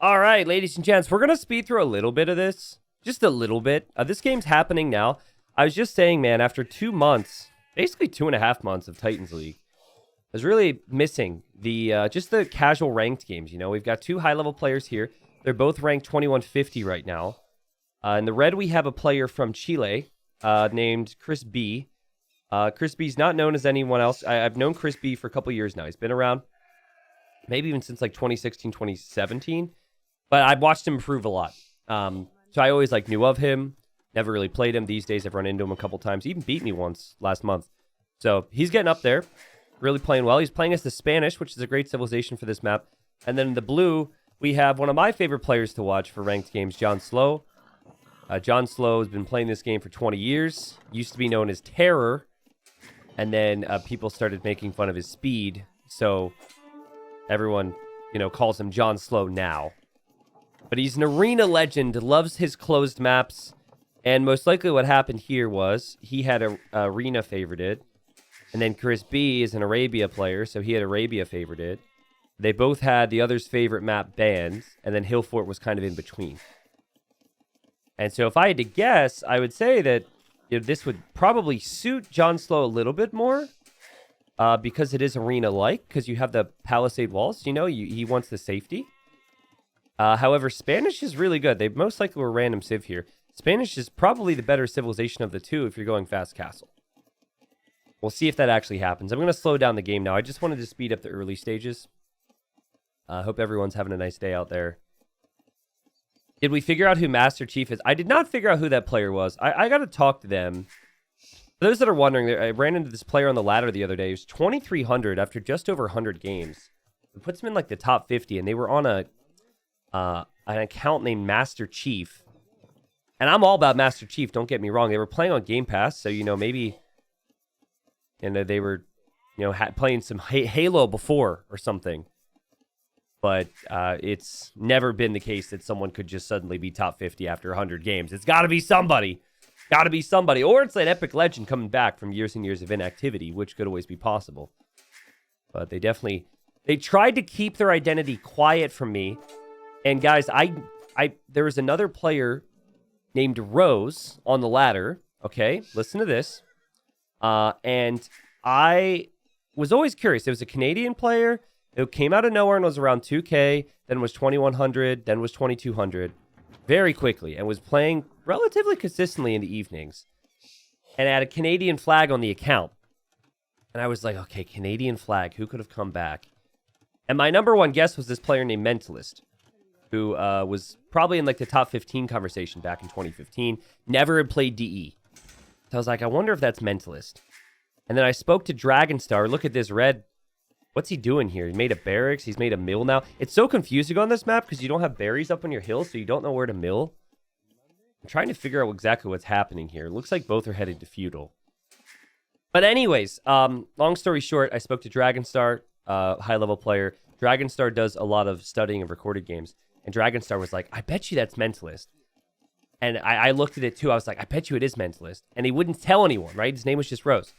All right, ladies and gents, we're going to speed through a little bit of this. Just a little bit. This game's happening now. I was just saying, man, after 2 months, basically 2.5 months of Titans League, I was really missing the just the casual ranked games. You know, we've got 2 high-level players here. They're both ranked 2150 right now. In the red, we have a player from Chile named Chris B. Chris B's not known as anyone else. I've known Chris B for a couple years now. He's been around maybe even since like 2016, 2017. But I've watched him improve a lot. So I always knew of him. Never really played him. These days, I've run into him a couple times. He even beat me once last month. So he's getting up there. Really playing well. He's playing as the Spanish, which is a great civilization for this map. And then in the blue, we have one of my favorite players to watch for ranked games, John Slow. John Slow has been playing this game for 20 years. Used to be known as Terror. And then people started making fun of his speed. So everyone, calls him John Slow now. But he's an arena legend, loves his closed maps. And most likely what happened here was he had a arena favorited. And then Chris B is an Arabia player, so he had Arabia favorited. They both had the other's favorite map banned, and then Hillfort was kind of in between. And so if I had to guess, I would say that this would probably suit John Slow a little bit more because it is arena-like, because you have the palisade walls. He wants the safety. However, Spanish is really good. They most likely were random civ here. Spanish is probably the better civilization of the two if you're going fast castle. We'll see if that actually happens. I'm going to slow down the game now. I just wanted to speed up the early stages. I hope everyone's having a nice day out there. Did we figure out who Master Chief is? I did not figure out who that player was. I got to talk to them. For those that are wondering, I ran into this player on the ladder the other day. He was 2,300 after just over 100 games. It puts him in the top 50, and they were on an account named Master Chief. And I'm all about Master Chief, don't get me wrong. They were playing on Game Pass, so, maybe they were, playing some Halo before or something. But it's never been the case that someone could just suddenly be top 50 after 100 games. It's got to be somebody. Got to be somebody. Or it's an epic legend coming back from years and years of inactivity, which could always be possible. But they tried to keep their identity quiet from me. And guys, there was another player named Rose on the ladder. Okay, listen to this. And I was always curious. It was a Canadian player. It came out of nowhere and was around 2K, then was 2,100, then was 2,200 very quickly and was playing relatively consistently in the evenings and had a Canadian flag on the account. And I was like, okay, Canadian flag, who could have come back? And my number one guess was this player named Mentalist, who was probably in the top 15 conversation back in 2015, never had played DE. So I was like, I wonder if that's Mentalist. And then I spoke to Dragonstar. Look at this red. What's he doing here? He made a barracks. He's made a mill now. It's so confusing on this map because you don't have berries up on your hill, so you don't know where to mill. I'm trying to figure out exactly what's happening here. It looks like both are headed to feudal. But anyways, long story short, I spoke to Dragonstar, high-level player. Dragonstar does a lot of studying of recorded games. And Dragonstar was like, I bet you that's Mentalist. And I looked at it too. I was like, I bet you it is Mentalist. And he wouldn't tell anyone, right? His name was just Rose.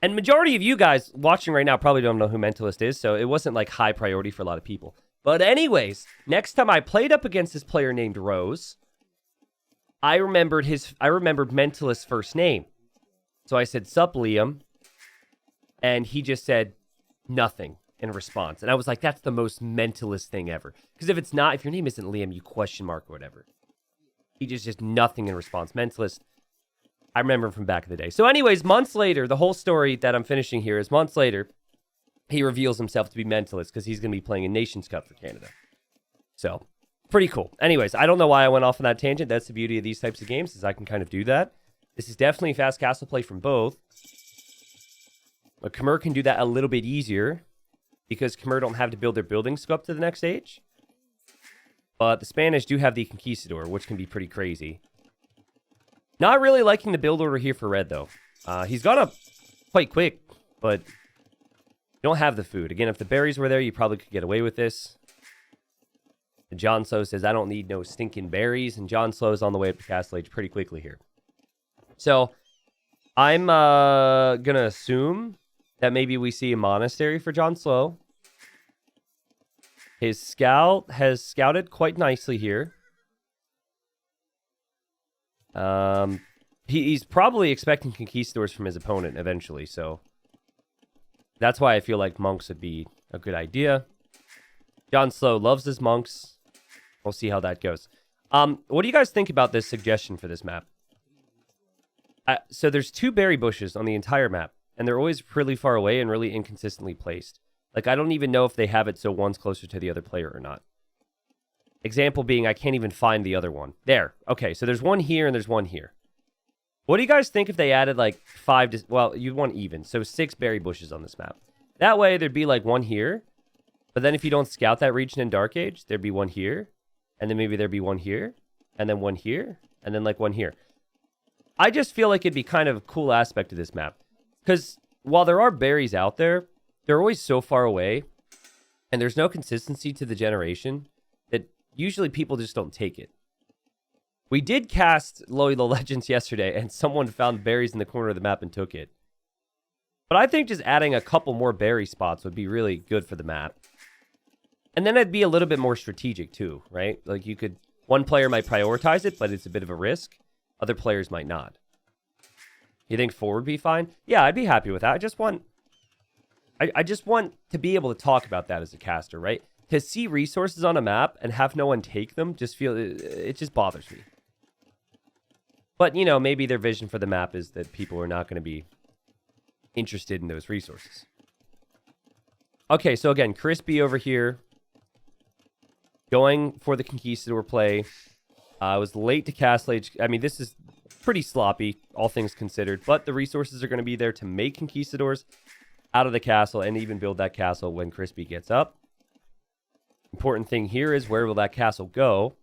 And majority of you guys watching right now probably don't know who Mentalist is, so it wasn't high priority for a lot of people. But anyways, next time I played up against this player named Rose, I remembered Mentalist's first name. So I said, "Sup, Liam?" And he just said nothing in response. And I was like, that's the most Mentalist thing ever. Because if your name isn't Liam, you question mark or whatever. He just nothing in response. Mentalist. I remember him from back in the day. So anyways, months later, the whole story that I'm finishing here is months later, he reveals himself to be Mentalist because he's going to be playing in Nations Cup for Canada. So, pretty cool. Anyways, I don't know why I went off on that tangent. That's the beauty of these types of games, is I can kind of do that. This is definitely fast castle play from both. But Khmer can do that a little bit easier because Khmer don't have to build their buildings to go up to the next stage. But the Spanish do have the Conquistador, which can be pretty crazy. Not really liking the build order here for red, though. He's gone up quite quick, but you don't have the food. Again, if the berries were there, you probably could get away with this. And John Slow says, I don't need no stinking berries. And John Slow is on the way up to Castle Age pretty quickly here. So I'm going to assume that maybe we see a monastery for John Slow. His scout has scouted quite nicely here. He's probably expecting conquistadors from his opponent eventually, so that's why I feel like monks would be a good idea. John Slow loves his monks. We'll see how that goes. What do you guys think about this suggestion for this map? So there's 2 berry bushes on the entire map, and they're always really far away and really inconsistently placed. Like, I don't even know if they have it so one's closer to the other player or not. Example being, I can't even find the other one. There. Okay, so there's one here and there's one here. What do you guys think if they added like 5 to... Well, you'd want even. So 6 berry bushes on this map. That way, there'd be like one here. But then if you don't scout that region in Dark Age, there'd be one here. And then maybe there'd be one here. And then one here. And then like one here. I just feel like it'd be kind of a cool aspect of this map. Because while there are berries out there, they're always so far away. And there's no consistency to the generation that usually people just don't take it. We did cast Loy the Legends yesterday, and someone found berries in the corner of the map and took it. But I think just adding a couple more berry spots would be really good for the map. And then it'd be a little bit more strategic too, right? Like you could... One player might prioritize it, but it's a bit of a risk. Other players might not. You think 4 would be fine? Yeah, I'd be happy with that. I just want to be able to talk about that as a caster, right? To see resources on a map and have no one take them, it just bothers me. But, you know, maybe their vision for the map is that people are not going to be interested in those resources. Okay, so again, Crispy over here. Going for the Conquistador play. I was late to Castle Age. I mean, this is pretty sloppy, all things considered. But the resources are going to be there to make Conquistadors out of the castle and even build that castle when Crispy gets up. Important thing here is, where will that castle go?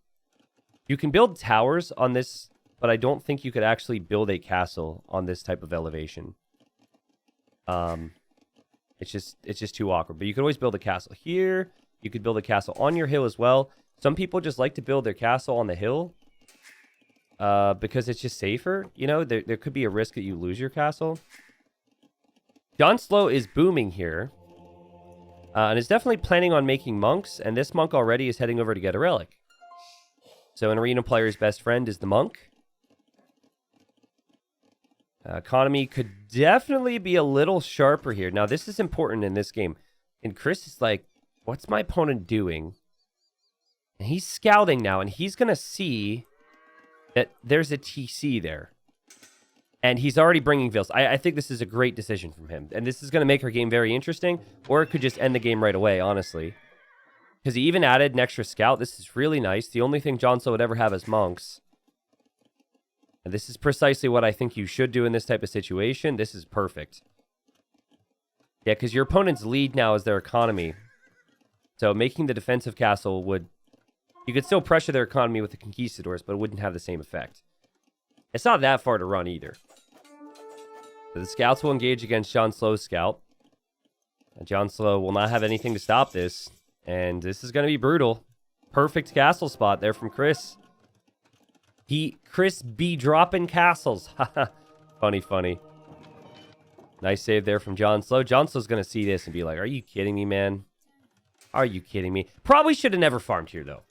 You can build towers on this, but I don't think you could actually build a castle on this type of elevation. It's just too awkward. But you could always build a castle here. You could build a castle on your hill as well. Some people just like to build their castle on the hill because it's just safer. You know, there could be a risk that you lose your castle. John Slow is booming here. And is definitely planning on making monks. And this monk already is heading over to get a relic. So an arena player's best friend is the monk. Economy could definitely be a little sharper here. Now, this is important in this game. And Chris is like, what's my opponent doing? And he's scouting now, and he's going to see that there's a TC there. And he's already bringing Vils. I think this is a great decision from him. And this is going to make our game very interesting, or it could just end the game right away, honestly. Because he even added an extra scout. This is really nice. The only thing John Slow would ever have is monks. And this is precisely what I think you should do in this type of situation. This is perfect. Yeah, because your opponent's lead now is their economy. So making the defensive castle would... You could still pressure their economy with the conquistadors, but it wouldn't have the same effect. It's not that far to run either. So the scouts will engage against John Slow's scout. And John Slow will not have anything to stop this. And this is going to be brutal. Perfect castle spot there from Chris. Chris be dropping castles. Funny. Nice save there from John Slow. John Slow's going to see this and be like, are you kidding me, man? Are you kidding me? Probably should have never farmed here, though.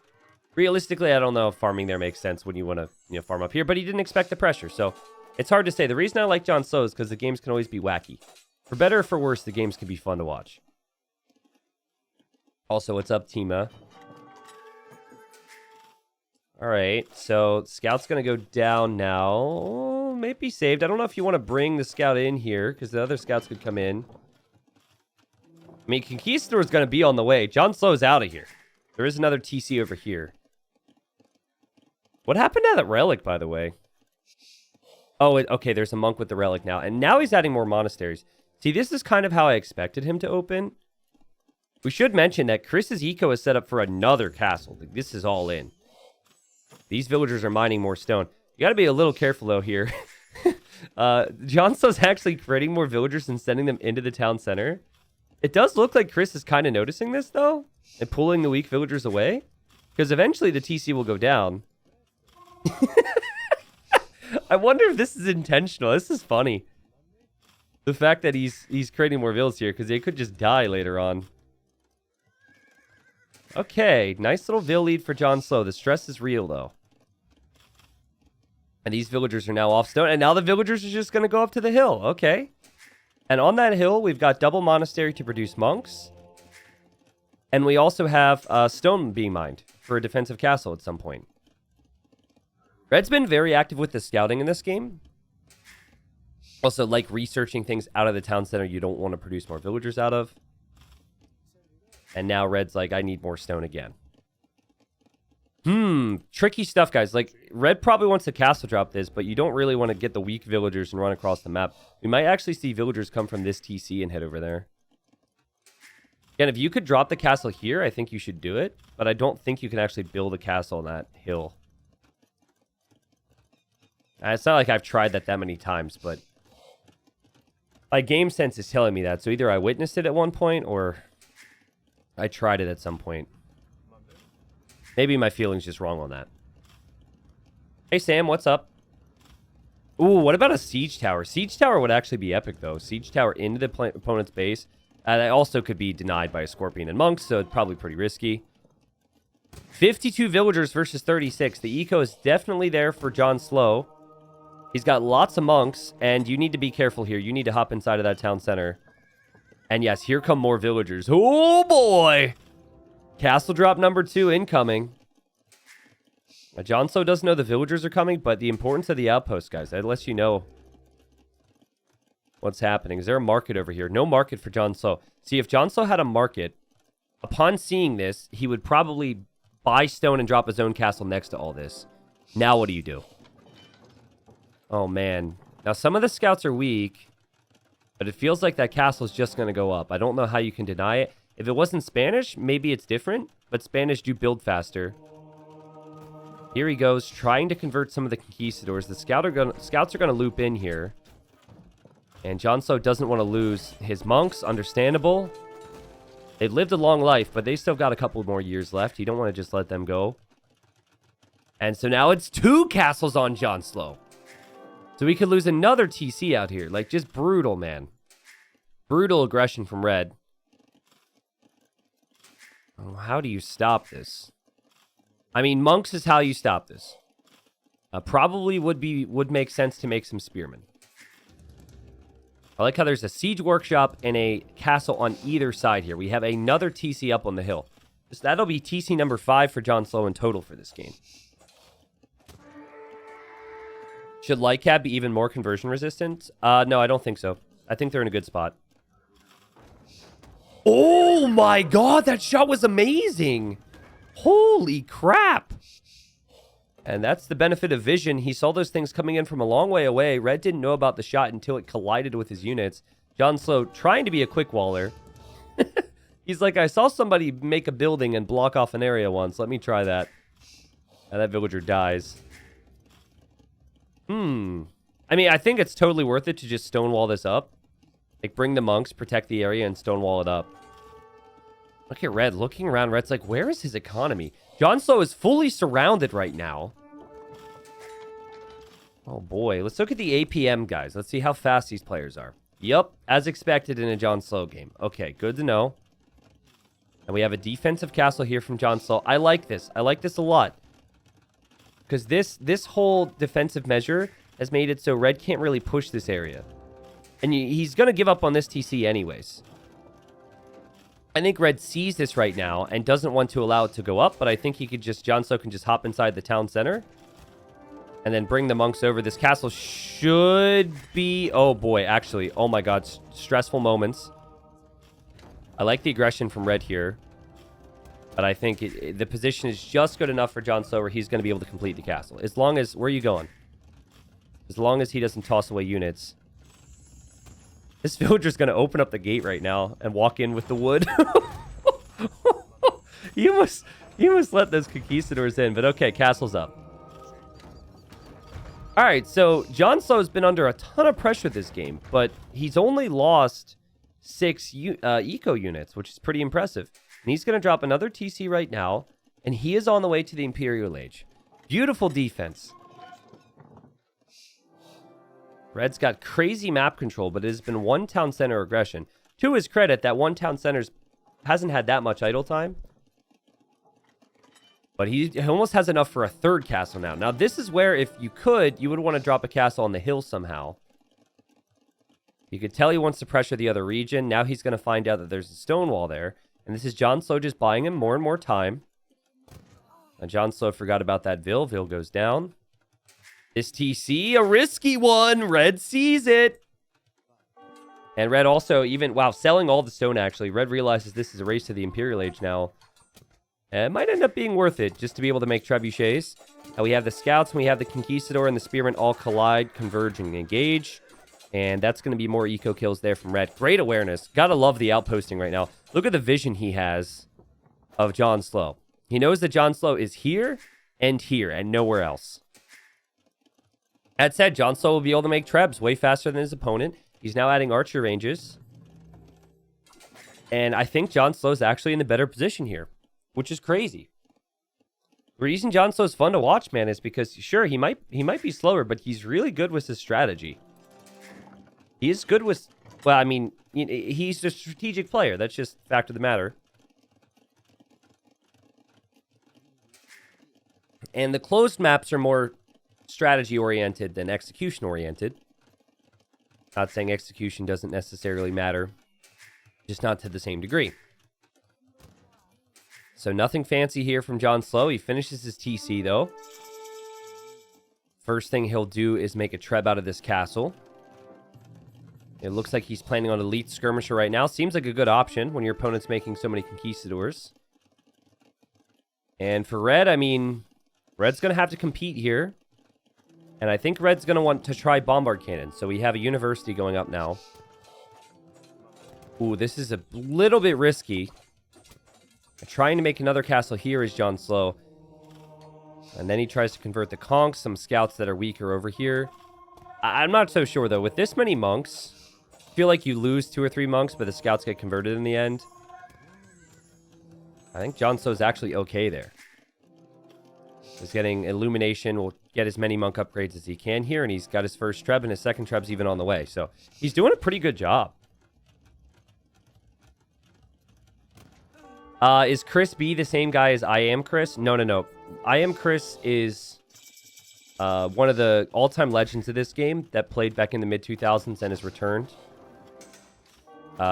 Realistically, I don't know if farming there makes sense when you want to farm up here, but he didn't expect the pressure, so it's hard to say. The reason I like John Slow is because the games can always be wacky. For better or for worse, the games can be fun to watch. Also, what's up, Tima? All right, so Scout's going to go down now. Maybe saved. I don't know if you want to bring the Scout in here, because the other Scouts could come in. I mean, Conquistador's going to be on the way. John Slow's out of here. There is another TC over here. What happened to that relic, by the way? Oh, okay, there's a monk with the relic now. And now he's adding more monasteries. See, this is kind of how I expected him to open. We should mention that Chris's eco is set up for another castle. Like, this is all in. These villagers are mining more stone. You got to be a little careful, though, here. John Slow's actually creating more villagers and sending them into the town center. It does look like Chris is kind of noticing this, though, and pulling the weak villagers away. Because eventually the TC will go down. I wonder if this is intentional. This is funny. The fact that he's creating more villas here, because they could just die later on. Okay, nice little Vill lead for John Slow. The stress is real, though. And these villagers are now off stone. And now the villagers are just going to go up to the hill. Okay. And on that hill, we've got double monastery to produce monks. And we also have stone being mined for a defensive castle at some point. Red's been very active with the scouting in this game. Also, like researching things out of the town center you don't want to produce more villagers out of. And now Red's like, I need more stone again. Tricky stuff, guys. Like, Red probably wants to castle drop this, but you don't really want to get the weak villagers and run across the map. We might actually see villagers come from this TC and head over there. Again, if you could drop the castle here, I think you should do it. But I don't think you can actually build a castle on that hill. It's not like I've tried that many times, but my game sense is telling me that. So either I witnessed it at one point or I tried it at some point. Maybe my feeling's just wrong on that. Hey, Sam, what's up? Ooh, what about a siege tower? Siege tower would actually be epic, though. Siege tower into the opponent's base. That also could be denied by a scorpion and monks, so it's probably pretty risky. 52 villagers versus 36. The eco is definitely there for John Slow. He's got lots of monks, and you need to be careful here. You need to hop inside of that town center. And yes, here come more villagers. Oh, boy! Castle drop number 2 incoming. Now, John Slow doesn't know the villagers are coming, but the importance of the outpost, guys, that lets you know what's happening. Is there a market over here? No market for John Slow. See, if John Slow had a market, upon seeing this, he would probably buy stone and drop his own castle next to all this. Now what do you do? Oh, man. Now, some of the scouts are weak, but it feels like that castle is just going to go up. I don't know how you can deny it. If it wasn't Spanish, maybe it's different, but Spanish do build faster. Here he goes, trying to convert some of the conquistadors. The scouts are going to loop in here. And John Slow doesn't want to lose his monks, understandable. They've lived a long life, but they still got a couple more years left. You don't want to just let them go. And so now it's 2 castles on John Slow. So we could lose another TC out here. Like, just brutal, man. Brutal aggression from Red. Oh, how do you stop this? I mean, monks is how you stop this. Probably would make sense to make some spearmen. I like how there's a siege workshop and a castle on either side here. We have another TC up on the hill. So that'll be TC number 5 for John Slow in total for this game. Should Lycab be even more conversion resistant? No, I don't think so. I think they're in a good spot. Oh my god, that shot was amazing! Holy crap! And that's the benefit of vision. He saw those things coming in from a long way away. Red didn't know about the shot until it collided with his units. John Slow trying to be a quick waller. He's like, I saw somebody make a building and block off an area once. Let me try that. And that villager dies. I mean, I think it's totally worth it to just stonewall this up. Like, bring the monks, protect the area, and stonewall it up. Look at Red. Looking around, Red's like, where is his economy? John Slow is fully surrounded right now. Oh, boy. Let's look at the APM, guys. Let's see how fast these players are. Yep, as expected in a John Slow game. Okay, good to know. And we have a defensive castle here from John Slow. I like this. I like this a lot. Because this whole defensive measure has made it so Red can't really push this area. And he's going to give up on this TC anyways. I think Red sees this right now and doesn't want to allow it to go up, but I think he could just, John Slow can just hop inside the town center and then bring the monks over. This castle should be, oh boy, actually, oh my god, stressful moments. I like the aggression from Red here, but I think the position is just good enough for John Slow where he's going to be able to complete the castle. As long as, where are you going? As long as he doesn't toss away units. This villager's going to open up the gate right now and walk in with the wood. You must let those conquistadors in. But okay, castle's up. All right, so John Slow's been under a ton of pressure this game, but he's only lost 6 eco units, which is pretty impressive. And he's going to drop another TC right now, and he is on the way to the Imperial Age. Beautiful defense. Red's got crazy map control, but it has been one town center aggression. To his credit, that one town center hasn't had that much idle time. But he almost has enough for a third castle now. Now, this is where, if you could, you would want to drop a castle on the hill somehow. You could tell he wants to pressure the other region. Now he's going to find out that there's a stone wall there. And this is Jon Snow just buying him more and more time. And Jon Snow forgot about that Vil. Vil goes down. This TC, a risky one. Red sees it. And Red also, even, wow, selling all the stone, actually. Red realizes this is a race to the Imperial Age now. And it might end up being worth it just to be able to make trebuchets. And we have the scouts, and we have the conquistador and the spearmen all collide, converge, and engage. And that's going to be more eco kills there from Red. Great awareness. Gotta love the outposting right now. Look at the vision he has of Jon Snow. He knows that Jon Snow is here and nowhere else. That said, Jon Snow will be able to make trebs way faster than his opponent. He's now adding archer ranges. And I think Jon Snow's actually in the better position here, which is crazy. The reason Jon Snow's fun to watch, man, is because, sure, he might be slower, but he's really good with his strategy. He is good with, well, I mean, he's a strategic player. That's just the fact of the matter. And the closed maps are more strategy-oriented than execution-oriented. Not saying execution doesn't necessarily matter, just not to the same degree. So nothing fancy here from Jon Snow. He finishes his TC, though. First thing he'll do is make a treb out of this castle. It looks like he's planning on elite skirmisher right now. Seems like a good option when your opponent's making so many conquistadors. And for Red, I mean, Red's going to have to compete here. And I think Red's going to want to try bombard cannon. So we have a university going up now. Ooh, this is a little bit risky. Trying to make another castle here is Jon Snow. And then he tries to convert the conchs, some scouts that are weaker over here. I'm not so sure, though. With this many monks, I feel like you lose 2 or 3 monks, but the scouts get converted in the end. I think Jon Snow's actually okay there. He's getting illumination. Will get as many monk upgrades as he can here, and he's got his first treb, and his second treb's even on the way. So he's doing a pretty good job. Is Chris B the same guy as I Am Chris? No. I Am Chris is one of the all-time legends of this game that played back in the mid-2000s and has returned.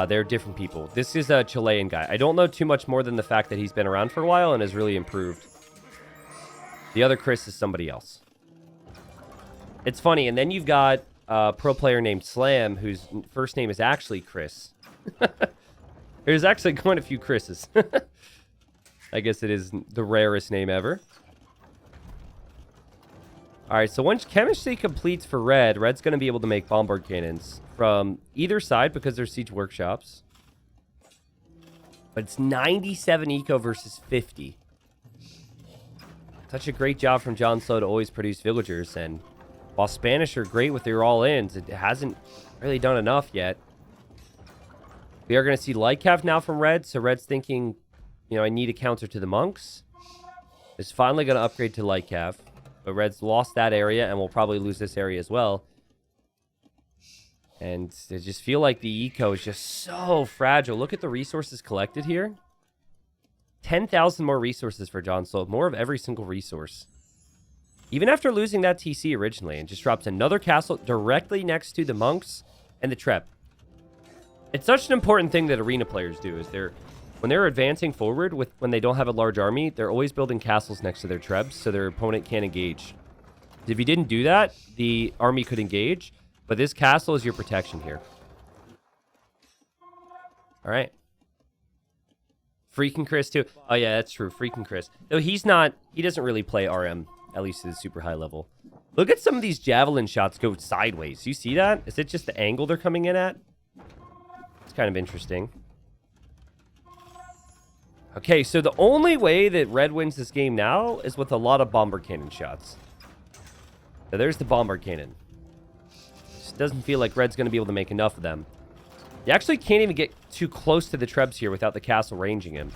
They're different people. This is a Chilean guy. I don't know too much more than the fact that he's been around for a while and has really improved. The other Chris is somebody else. It's funny, and then you've got a pro player named Slam, whose first name is actually Chris. There's actually quite a few Chris's. I guess it is the rarest name ever. Alright, so once chemistry completes for Red, Red's going to be able to make bombard cannons from either side because they're siege workshops. But it's 97 eco versus 50. Such a great job from Jon Snow to always produce villagers. And while Spanish are great with their all-ins, it hasn't really done enough yet. We are going to see Lightcav now from Red. So Red's thinking, you know, I need a counter to the monks. It's finally going to upgrade to Lightcav. But Red's lost that area and will probably lose this area as well. And I just feel like the eco is just so fragile. Look at the resources collected here. 10,000 more resources for Jon Snow. More of every single resource. Even after losing that TC originally. And just drops another castle directly next to the monks and the trep. It's such an important thing that arena players do. Is when they're advancing forward when they don't have a large army, they're always building castles next to their trebs so their opponent can't engage. If you didn't do that, the army could engage. But this castle is your protection here. All right. Freaking Chris, too. Oh, yeah, that's true. Freaking Chris. Though he doesn't really play RM, at least at a super high level. Look at some of these javelin shots go sideways. You see that? Is it just the angle they're coming in at? It's kind of interesting. Okay, so the only way that Red wins this game now is with a lot of bomber cannon shots. So there's the bomber cannon. Just doesn't feel like Red's going to be able to make enough of them. You actually can't even get too close to the trebs here without the castle ranging him.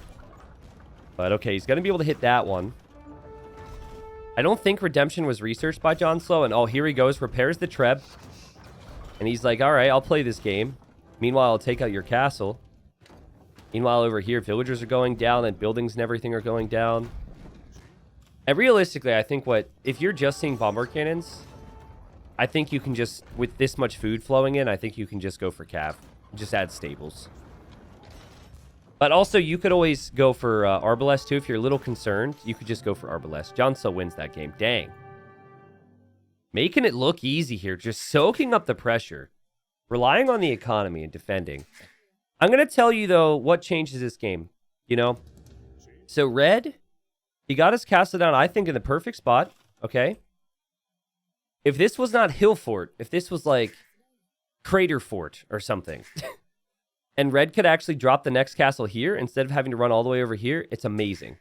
But okay, he's going to be able to hit that one. I don't think Redemption was researched by Jon Snow. And oh, here he goes, repairs the treb. And he's like, all right, I'll play this game. Meanwhile, I'll take out your castle. Meanwhile, over here, villagers are going down and buildings and everything are going down. And realistically, I think if you're just seeing bombard cannons, I think you can just, with this much food flowing in, I think you can just go for cav. Just add stables. But also, you could always go for Arbalest, too. If you're a little concerned, you could just go for Arbalest. John still wins that game. Dang. Making it look easy here. Just soaking up the pressure. Relying on the economy and defending. I'm going to tell you, though, what changes this game. You know? So, red, he got his castle down, I think, in the perfect spot. Okay? If this was not hillfort, if this was, like, crater fort or something... and red could actually drop the next castle here instead of having to run all the way over here, it's amazing.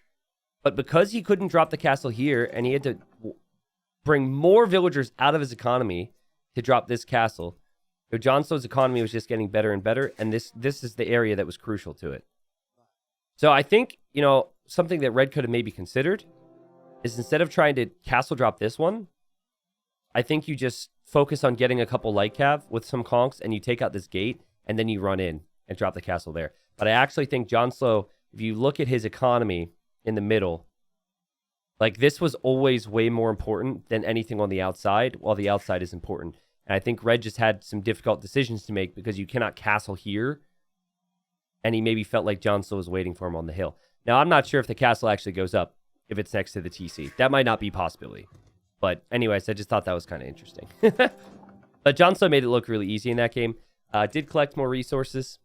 But because he couldn't drop the castle here and he had to bring more villagers out of his economy to drop this castle, Jon Snow's economy was just getting better and better, and this is the area that was crucial to it. So I think, you know, something that red could have maybe considered is instead of trying to castle drop this one, I think you just focus on getting a couple light cav with some conks and you take out this gate and then you run in and drop the castle there. But I actually think Jon Snow, if you look at his economy in the middle, like this was always way more important than anything on the outside, while the outside is important. And I think red just had some difficult decisions to make because you cannot castle here. And he maybe felt like Jon Snow was waiting for him on the hill. Now, I'm not sure if the castle actually goes up if it's next to the TC. That might not be a possibility. But anyways, I just thought that was kind of interesting. But Jon Snow made it look really easy in that game. Did collect more resources.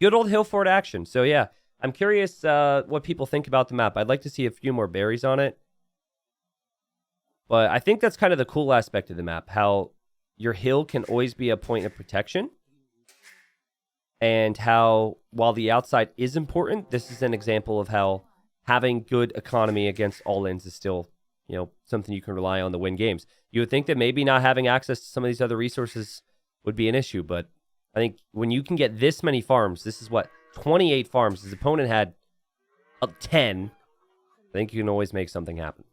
Good old hill fort action. So yeah, I'm curious what people think about the map. I'd like to see a few more berries on it. But I think that's kind of the cool aspect of the map, how your hill can always be a point of protection. And how, while the outside is important, this is an example of how having good economy against all-ins is still, you know, something you can rely on to win games. You would think that maybe not having access to some of these other resources would be an issue, but I think when you can get this many farms, this is what, 28 farms. His opponent had 10. I think you can always make something happen.